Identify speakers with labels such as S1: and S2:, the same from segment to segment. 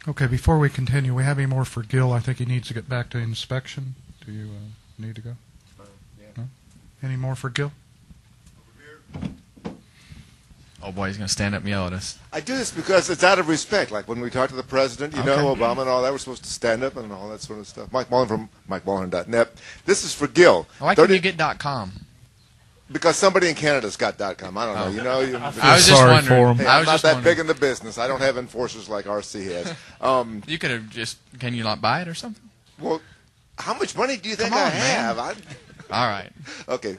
S1: Okay, before we continue, we have any more for Gil? I think he needs to get back to inspection. Do you need to go?
S2: Yeah.
S1: No? Any more for Gil?
S3: Oh boy, he's going to stand up and yell at us.
S2: I do this because it's out of respect. Like when we talk to the president, you know, Obama and all that, we're supposed to stand up and all that sort of stuff. Mike Mullen from MikeMullen.net. This is for Gil.
S3: Why can't you get .com?
S2: Because somebody in Canada's got .com. I don't know. You know,
S3: I was just wondering.
S2: Hey, I'm not that big in the business. I don't have enforcers like RC has.
S3: You could have just. Can you not buy it or something?
S2: Well, how much money do you think
S3: Come on,
S2: I have?
S3: All right.
S2: Okay,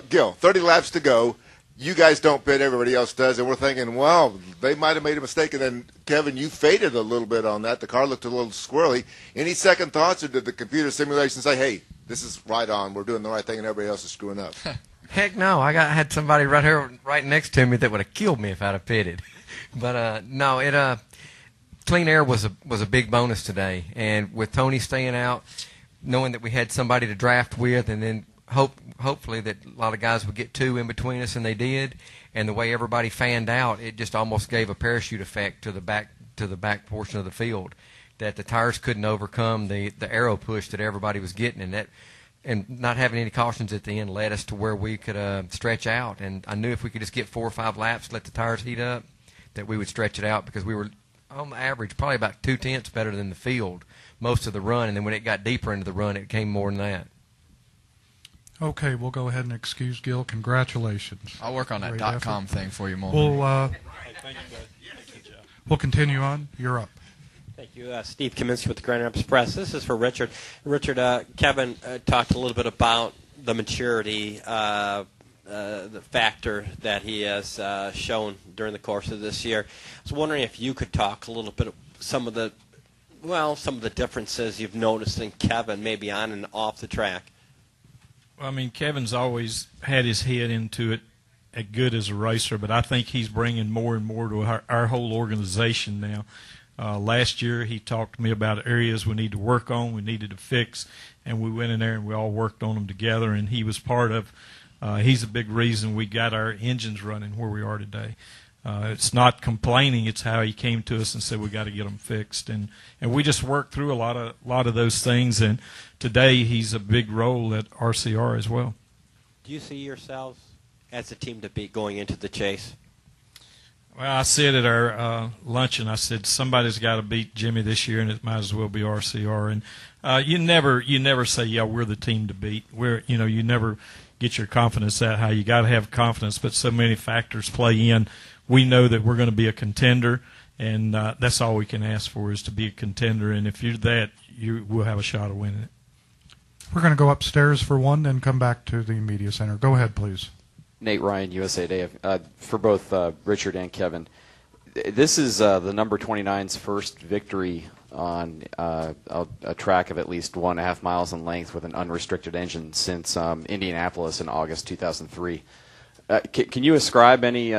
S2: Gil. 30 laps to go. You guys don't bid, everybody else does, and we're thinking, well, they might have made a mistake. And then, Kevin, you faded a little bit on that. The car looked a little squirrely. Any second thoughts, or did the computer simulation say, hey, this is right on, we're doing the right thing, and everybody else is screwing up?
S4: Heck no. I had somebody right here, right next to me that would have killed me if I'd have pitted. But no, clean air was a big bonus today, and with Tony staying out, knowing that we had somebody to draft with, and then hopefully that a lot of guys would get two in between us, and they did. And the way everybody fanned out, it just almost gave a parachute effect to the back portion of the field, that the tires couldn't overcome the aero push that everybody was getting, and not having any cautions at the end led us to where we could stretch out. And I knew if we could just get 4 or 5 laps, let the tires heat up, that we would stretch it out, because we were on the average probably about 2/10 better than the field most of the run. And then when it got deeper into the run, it came more than that.
S1: Okay, we'll go ahead and excuse Gil. Congratulations.
S3: I'll work on that
S1: Great
S3: .com
S1: effort.
S3: thing for you more.
S1: We'll continue on. You're up.
S5: Thank you. Steve Kaminsky with the Grand Rapids Press. This is for Richard. Richard, Kevin talked a little bit about the maturity, the factor that he has shown during the course of this year. I was wondering if you could talk a little bit of some of the differences you've noticed in Kevin, maybe on and off the track.
S6: Well, I mean, Kevin's always had his head into it as good as a racer, but I think he's bringing more and more to our whole organization now. Last year he talked to me about areas we need to work on, we needed to fix, and we went in there and we all worked on them together, and he was part of he's a big reason we got our engines running where we are today. It's not complaining, it's how he came to us and said we got to get them fixed, and we just worked through a lot of those things, and today he's a big role at RCR as well.
S5: Do you see yourselves as a team to beat going into the chase?
S6: Well, I said at our luncheon, I said somebody's got to beat Jimmy this year, and it might as well be RCR. And you never say, yeah, we're the team to beat. You never get your confidence that high. You got to have confidence, but so many factors play in. We know that we're going to be a contender, and that's all we can ask for is to be a contender. And if you're that, you will have a shot of winning it.
S1: We're going to go upstairs for one, then come back to the media center. Go ahead, please.
S7: Nate Ryan, USA Today. For both Richard and Kevin, this is the number 29's first victory on a track of at least 1.5 miles in length with an unrestricted engine since Indianapolis in August 2003. Can you ascribe any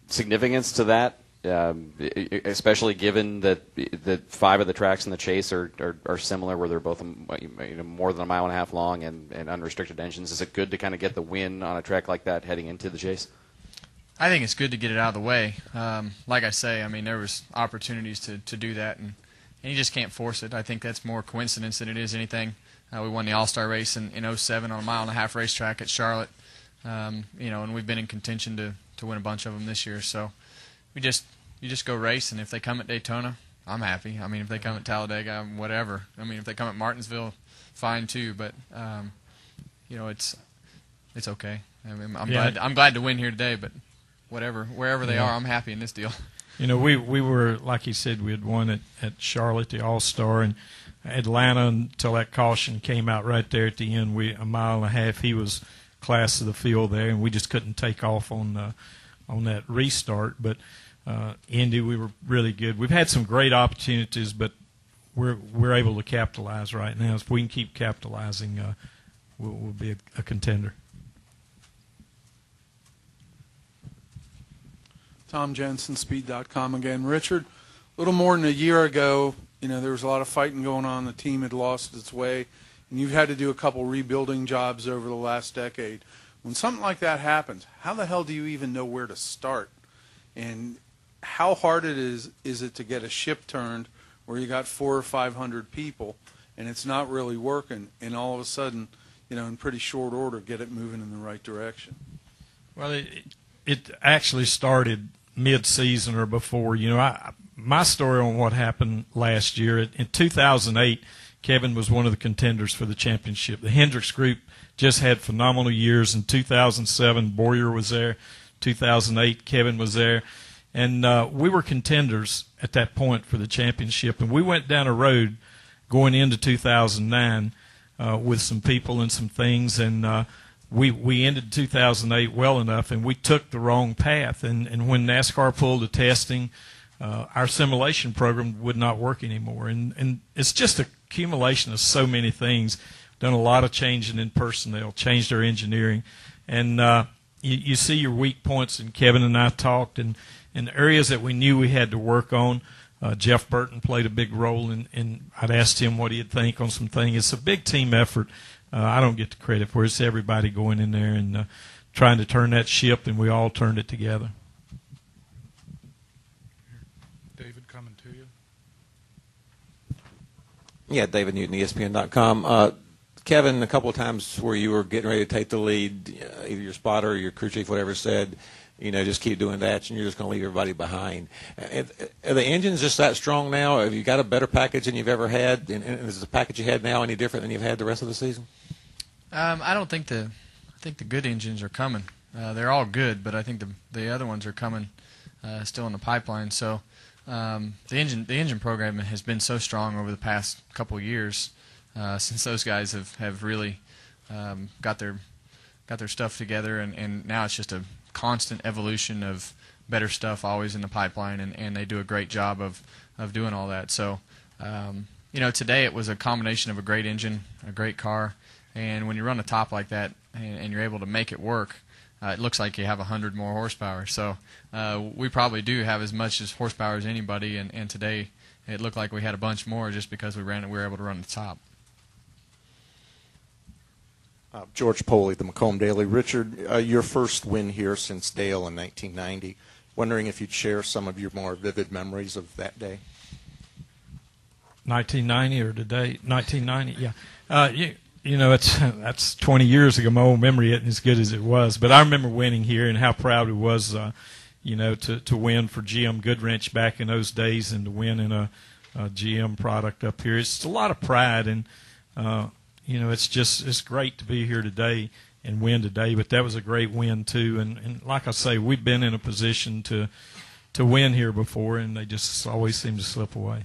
S7: significance to that, especially given that 5 of the tracks in the chase are similar, where they're both more than 1.5 miles long and unrestricted engines? Is it good to kind of get the win on a track like that heading into the chase?
S3: I think it's good to get it out of the way. Like I say, I mean, there was opportunities to do that, and you just can't force it. I think that's more coincidence than it is anything. We won the All-Star race in 07 on a 1.5 mile racetrack at Charlotte, and we've been in contention to win a bunch of them this year. So you just go race, and if they come at Daytona, I'm happy. I mean, if they come at Talladega, whatever. I mean, if they come at Martinsville, fine too. But it's okay. I mean, I'm glad to win here today. But wherever they are, I'm happy in this deal.
S6: We were, like he said, we had won at Charlotte, the All-Star, and Atlanta until that caution came out right there at the end. 1.5 miles, he was class of the field there, and we just couldn't take off on that restart. But Indy, we were really good. We've had some great opportunities, but we're able to capitalize right now. If we can keep capitalizing, we'll be a contender.
S8: Tom Jensen, Speed.com again. Richard, a little more than a year ago, there was a lot of fighting going on. The team had lost its way, and you've had to do a couple rebuilding jobs over the last decade. When something like that happens, how the hell do you even know where to start? And how hard is it to get a ship turned where you got 400 or 500 people, and it's not really working, and all of a sudden, in pretty short order, get it moving in the right direction.
S6: Well, it actually started mid-season or before. My story on what happened last year, in 2008, Kevin was one of the contenders for the championship. The Hendricks Group just had phenomenal years. In 2007, Boyer was there. 2008, Kevin was there. And we were contenders at that point for the championship. And we went down a road going into 2009 with some people and some things. And we ended 2008 well enough, and we took the wrong path. And when NASCAR pulled the testing, our simulation program would not work anymore. And it's just a accumulation of so many things. Done a lot of changing in personnel, changed our engineering, and you see your weak points. And Kevin and I talked, and in areas that we knew we had to work on. Jeff Burton played a big role, and I'd asked him what he'd think on some things. It's a big team effort. I don't get the credit for it. It's everybody going in there and trying to turn that ship, and we all turned it together.
S1: David, coming to you.
S9: Yeah, David Newton, ESPN.com. Kevin, a couple of times where you were getting ready to take the lead, either your spotter or your crew chief, whatever, said, just keep doing that, and you're just going to leave everybody behind. Are the engines just that strong now? Have you got a better package than you've ever had? And is the package you had now any different than you've had the rest of the season?
S3: I don't think I think the good engines are coming. They're all good, but I think the other ones are coming still in the pipeline. So the engine program has been so strong over the past couple of years since those guys have really got their stuff together, and now it's just a constant evolution of better stuff always in the pipeline, and they do a great job of doing all that. So today it was a combination of a great engine, a great car, and when you run a top like that and you're able to make it work, it looks like you have 100 more horsepower. So we probably do have as much as horsepower as anybody, and today it looked like we had a bunch more just because we were able to run the top.
S10: George Poley, the Macomb Daily. Richard, your first win here since Dale in 1990. Wondering if you'd share some of your more vivid memories of that day.
S6: 1990 or today? 1990, yeah. That's 20 years ago. My old memory isn't as good as it was, but I remember winning here and how proud it was, to win for GM Goodwrench back in those days, and to win in a GM product up here. It's a lot of pride, and it's great to be here today and win today, but that was a great win too. And like I say, we've been in a position to win here before, and they just always seem to slip away.